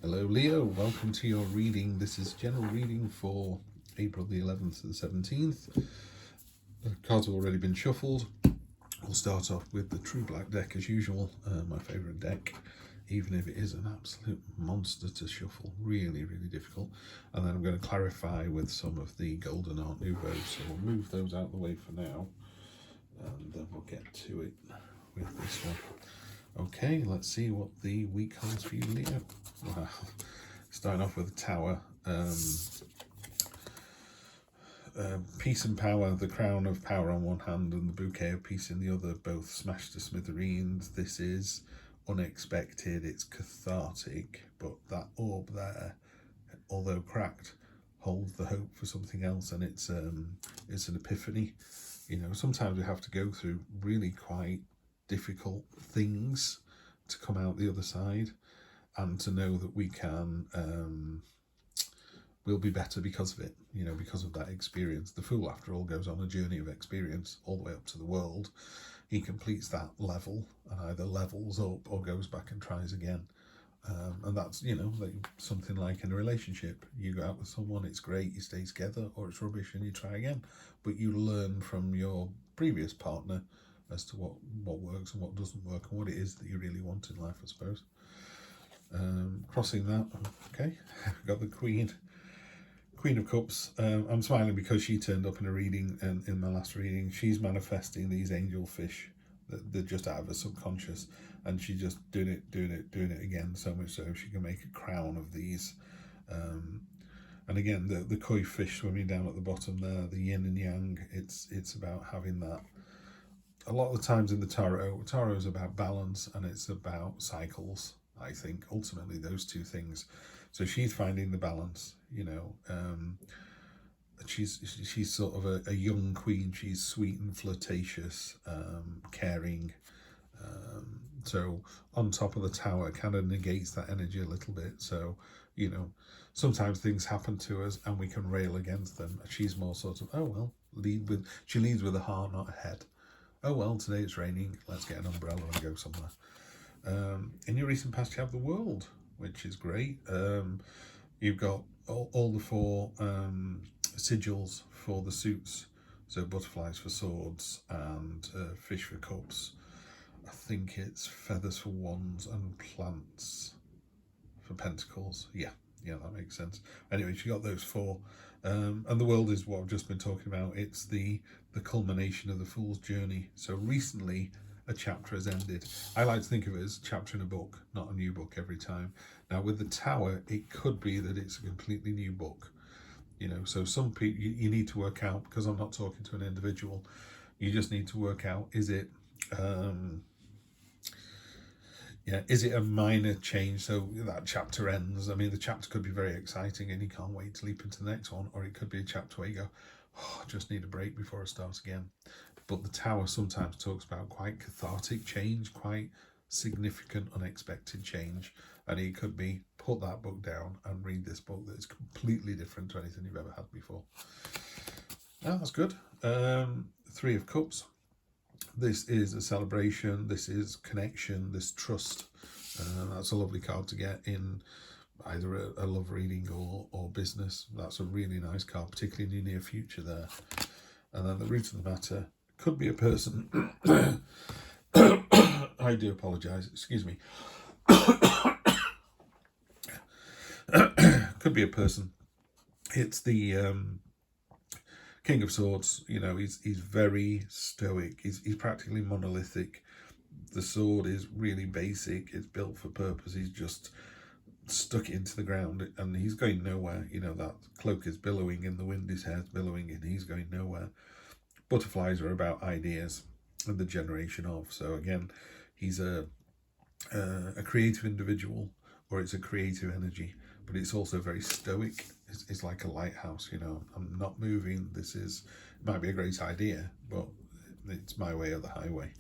Hello Leo, welcome to your reading. This is general reading for April the 11th to the 17th. The cards have already been shuffled. We'll start off with the True Black deck as usual, my favourite deck, even if it is an absolute monster to shuffle, really difficult. And then I'm going to clarify with some of the Golden Art Nouveau, so we'll move those out of the way for now, and then we'll get to it with this one. Okay, let's see what the week holds for you, Leo. Wow. Starting off with the Tower. Peace and power, the crown of power on one hand and the bouquet of peace in the other, both smashed to smithereens. This is unexpected, it's cathartic, but that orb there, although cracked, holds the hope for something else, and it's an epiphany. You know, sometimes we have to go through really quite difficult things to come out the other side, and to know that we can we'll be better because of it, you know, because of that experience. The Fool, after all, goes on a journey of experience all the way up to the world. He completes that level and either levels up or goes back and tries again. And that's, you know, like something like in a relationship. You go out with someone, it's great, you stay together, or it's rubbish and you try again. But you learn from your previous partner as to what works and what doesn't work, and what it is that you really want in life, I suppose. Crossing that, okay, got the Queen of Cups. I'm smiling because she turned up in a reading, and in my last reading, she's manifesting these angel fish that they're just out of her subconscious, and she's just doing it again, so much so she can make a crown of these. And again, the koi fish swimming down at the bottom there, the yin and yang, it's about having that. A lot of the times in the tarot is about balance, and it's about cycles. I think ultimately those two things. So she's finding the balance, you know. She's sort of a young queen. She's sweet and flirtatious, caring. So on top of the Tower kind of negates that energy a little bit. So, you know, sometimes things happen to us and we can rail against them. She's more sort of, oh well, she leads with a heart, not a head. Oh well, today it's raining, let's get an umbrella and go somewhere. In your recent past, you have the World, which is great. You've got all the four sigils for the suits. So butterflies for swords and fish for cups. I think it's feathers for wands and plants for pentacles. Yeah, that makes sense. Anyway, she got those four. And the World is what I've just been talking about. It's the culmination of the Fool's journey. So recently, a chapter has ended. I like to think of it as a chapter in a book, not a new book every time. Now, with the Tower, it could be that it's a completely new book. You know, so some people, you need to work out, because I'm not talking to an individual, you just need to work out, is it a minor change? So that chapter ends. I mean, the chapter could be very exciting and you can't wait to leap into the next one, or it could be a chapter where you go, oh, I just need a break before I start again. But the Tower sometimes talks about quite cathartic change, quite significant, unexpected change. And it could be, put that book down and read this book that is completely different to anything you've ever had before. Oh, that's good. Three of Cups. This is a celebration, this is connection, this trust. That's a lovely card to get in either a love reading or business. That's a really nice card, particularly in the near future there. And then the root of the matter could be a person. I do apologise, excuse me. Could be a person. It's the King of Swords. You know, he's very stoic. He's practically monolithic. The sword is really basic. It's built for purpose. He's just stuck it into the ground and he's going nowhere. You know, that cloak is billowing in the wind, his hair's billowing and he's going nowhere. Butterflies are about ideas and the generation of. So again, he's a creative individual, or it's a creative energy, but it's also very stoic. It's like a lighthouse, you know. I'm not moving. It might be a great idea, but it's my way or the highway.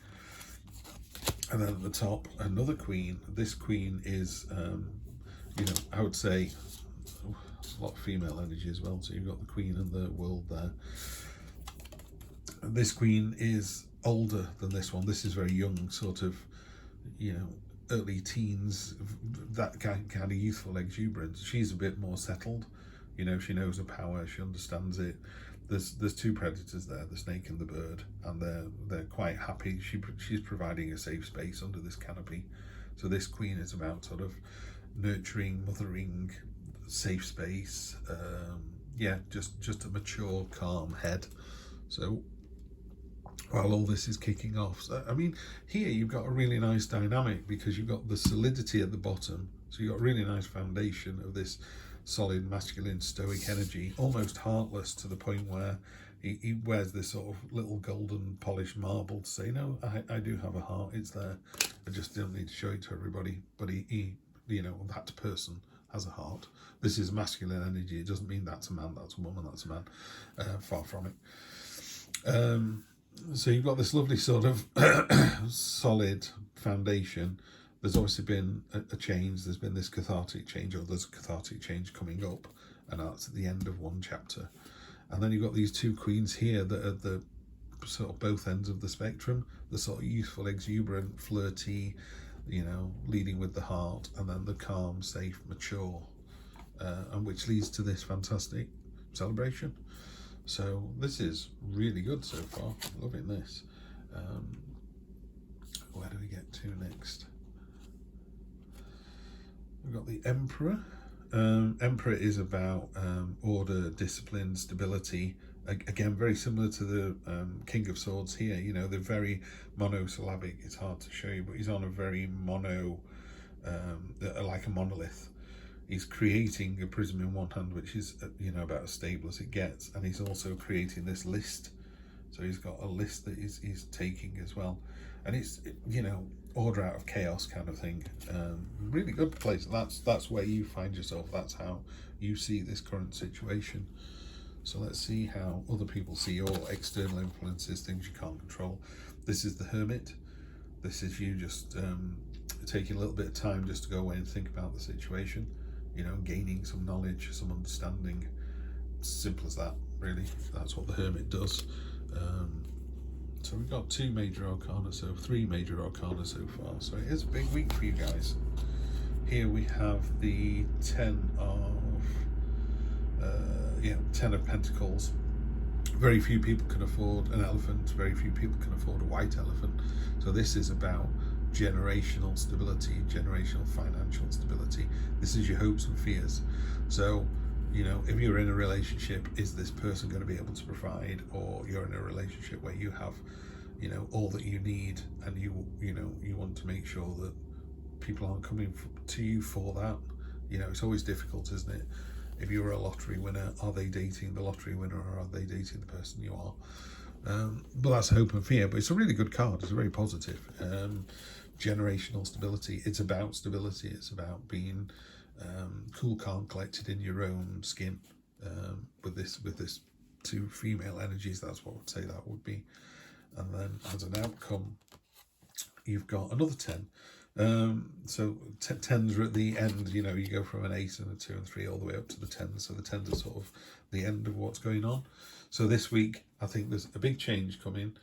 And then at the top, another queen. This queen is, you know, I would say, a lot of female energy as well. So you've got the Queen and the World there. This queen is older than this one. This is very young, sort of, you know, early teens, that kind of youthful exuberance. She's a bit more settled. You know, she knows her power, she understands it. There's two predators there, the snake and the bird, and they're quite happy. She's providing a safe space under this canopy. So this queen is about sort of nurturing, mothering, safe space. Yeah, just a mature, calm head. So while all this is kicking off, so, I mean, here you've got a really nice dynamic because you've got the solidity at the bottom. So you've got a really nice foundation of this solid masculine stoic energy, almost heartless, to the point where he wears this sort of little golden polished marble to say, no, I do have a heart, it's there, I just don't need to show it to everybody. But he you know, that person has a heart. This is masculine energy. It doesn't mean that's a man, that's a woman, that's a man. Far from it. So you've got this lovely sort of solid foundation. There's obviously been a change. There's been this cathartic change, or there's a cathartic change coming up, and that's at the end of one chapter. And then you've got these two queens here that are the sort of both ends of the spectrum, the sort of youthful, exuberant, flirty, you know, leading with the heart, and then the calm, safe, mature, and which leads to this fantastic celebration. So this is really good so far. Loving this. Where do we get to next? We've got the Emperor. Emperor is about order, discipline, stability. Again, very similar to the King of Swords here. You know, they're very monosyllabic. It's hard to show you, but he's on a very like a monolith. He's creating a prism in one hand, which is, you know, about as stable as it gets. And he's also creating this list. So he's got a list that he's taking as well. And it's, you know, order out of chaos kind of thing. Really good place. That's where you find yourself. That's how you see this current situation. So let's see how other people see your external influences, things you can't control. This is the Hermit. This is you just taking a little bit of time just to go away and think about the situation. You know, gaining some knowledge, some understanding. Simple as that, really. That's what the Hermit does. So we've got two major arcana, so three major arcana so far. So it is a big week for you guys. Here we have the 10 of Pentacles. Very few people can afford an elephant. Very few people can afford a white elephant. So this is about generational stability, generational financial stability. This is your hopes and fears. So, you know, if you're in a relationship, is this person going to be able to provide, or you're in a relationship where you have, you know, all that you need, and you want to make sure that people aren't coming to you for that. You know, it's always difficult, isn't it? If you're a lottery winner, are they dating the lottery winner, or are they dating the person you are? But that's hope and fear. But it's a really good card. It's very positive. Generational stability. It's about stability. It's about being cool, calm, collected in your own skin. With this two female energies, that's what I would say that would be. And then as an outcome, you've got another 10. So 10s are at the end. You know, you go from an 8 and a 2 and 3 all the way up to the 10s. So the 10s are sort of the end of what's going on. So this week, I think there's a big change coming.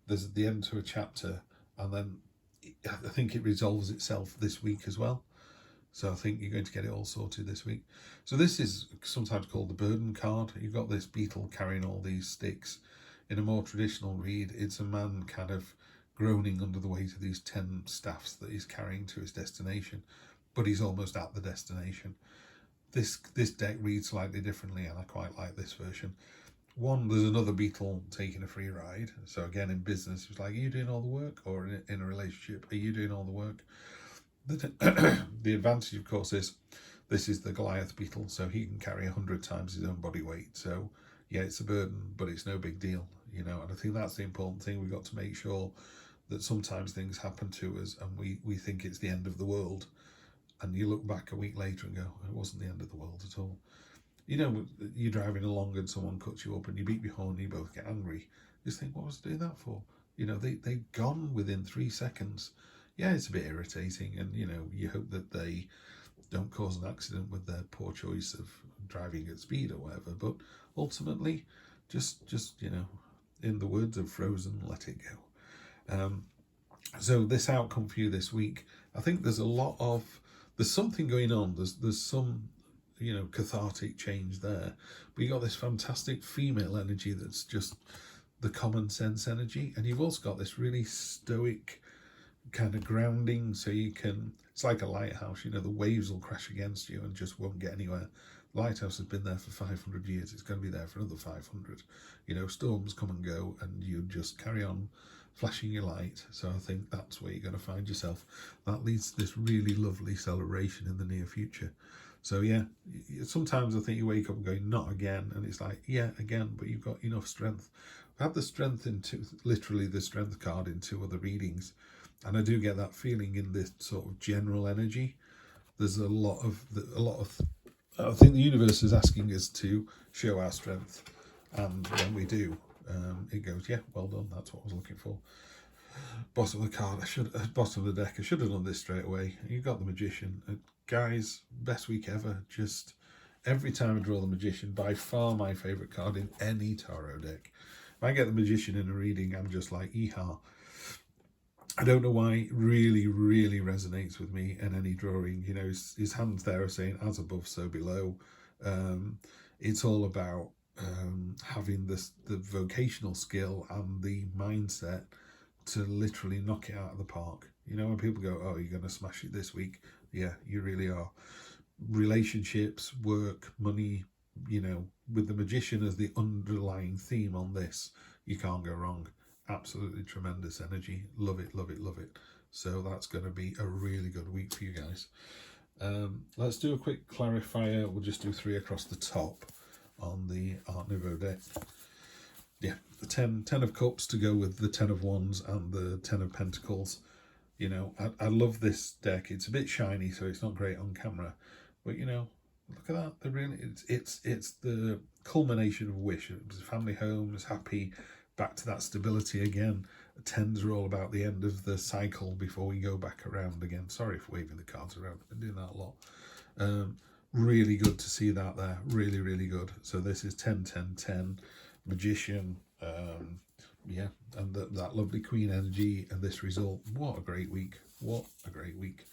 There's the end to a chapter, and then I think it resolves itself this week as well. So I think you're going to get it all sorted this week. So this is sometimes called the burden card. You've got this beetle carrying all these sticks. In a more traditional read, it's a man kind of groaning under the weight of these 10 staffs that he's carrying to his destination, but he's almost at the destination. This deck reads slightly differently, and I quite like this version. One, there's another beetle taking a free ride. So again, in business, it's like, are you doing all the work? Or in a relationship, are you doing all the work? The advantage, of course, is this is the Goliath beetle, so he can carry 100 times his own body weight. So yeah, it's a burden, but it's no big deal, you know. And I think that's the important thing. We've got to make sure that sometimes things happen to us and we think it's the end of the world, and you look back a week later and go, it wasn't the end of the world at all. You know, you're driving along and someone cuts you up and you beat your horn and you both get angry. You just think, what was I doing that for? You know, they've gone within 3 seconds. Yeah, it's a bit irritating, and, you know, you hope that they don't cause an accident with their poor choice of driving at speed or whatever, but ultimately, just you know, in the words of Frozen, let it go. So this outcome for you this week, I think there's something going on. There's some, cathartic change there. But you got this fantastic female energy that's just the common sense energy, and you've also got this really stoic kind of grounding, so it's like a lighthouse. The waves will crash against you and just won't get anywhere. The lighthouse has been there for 500 years. It's going to be there for another 500. Storms come and go, and you just carry on flashing your light. So I think that's where you're going to find yourself. That leads to this really lovely celebration in the near future. So yeah, sometimes I think you wake up and going, not again, and it's like, yeah, again, but you've got enough strength. I had the strength literally the strength card in 2 other readings, and I do get that feeling in this sort of general energy. There's a lot of I think the universe is asking us to show our strength, and when we do, it goes, yeah, well done. That's what I was looking for. Bottom of the card, bottom of the deck. I should have done this straight away. You got the Magician, guys. Best week ever. Just every time I draw the Magician, by far my favourite card in any tarot deck. If I get the Magician in a reading, I'm just like, yeehaw. I don't know why it really, really resonates with me in any drawing. His hands there are saying, as above, so below. It's all about having the vocational skill and the mindset to literally knock it out of the park. When people go, oh, you're going to smash it this week. Yeah, you really are. Relationships, work, money, with the Magician as the underlying theme on this, you can't go wrong. Absolutely tremendous energy. Love it, love it, love it. So that's going to be a really good week for you guys. Let's do a quick clarifier. We'll just do 3 across the top on the Art Nouveau deck. Yeah, the 10 of Cups to go with the 10 of Wands and the 10 of Pentacles. I love this deck. It's a bit shiny, so it's not great on camera. But, look at that. It's the culmination of wish. It was a family home, it's happy, back to that stability again. The 10s are all about the end of the cycle before we go back around again. Sorry for waving the cards around. I've been doing that a lot. Really good to see that there. Really, really good. So this is 10, 10, 10. Magician. Yeah, and that lovely Queen energy and this result. What a great week. What a great week.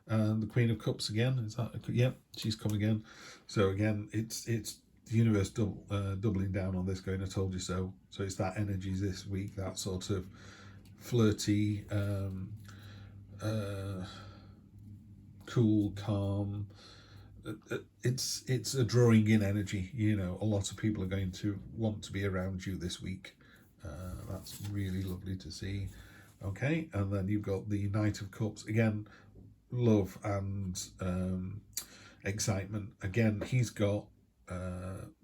And the Queen of Cups again. Is that? Yeah, she's come again. So again, it's the universe doubling down on this, going, I told you so. So it's that energy this week, that sort of flirty, cool, calm. It's a drawing in energy. A lot of people are going to want to be around you this week. That's really lovely to see. Okay, and then you've got the Knight of Cups again. Love and excitement. Again, he's got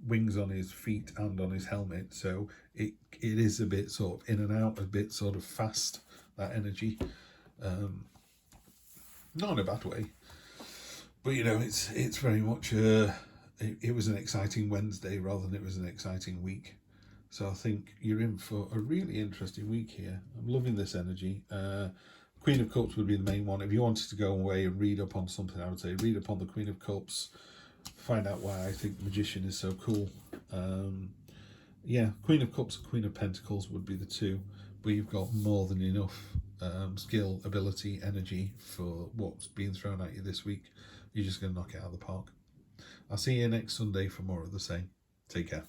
wings on his feet and on his helmet, so it is a bit sort of in and out, a bit sort of fast, that energy. Not in a bad way, but it's very much it was an exciting Wednesday rather than it was an exciting week. So I think you're in for a really interesting week here. I'm loving this energy. Queen of Cups would be the main one. If you wanted to go away and read up on something, I would say read up on the Queen of Cups. Find out why I think Magician is so cool. Yeah, Queen of Cups and Queen of Pentacles would be the 2. But you've got more than enough skill, ability, energy for what's being thrown at you this week. You're just going to knock it out of the park. I'll see you next Sunday for more of the same. Take care.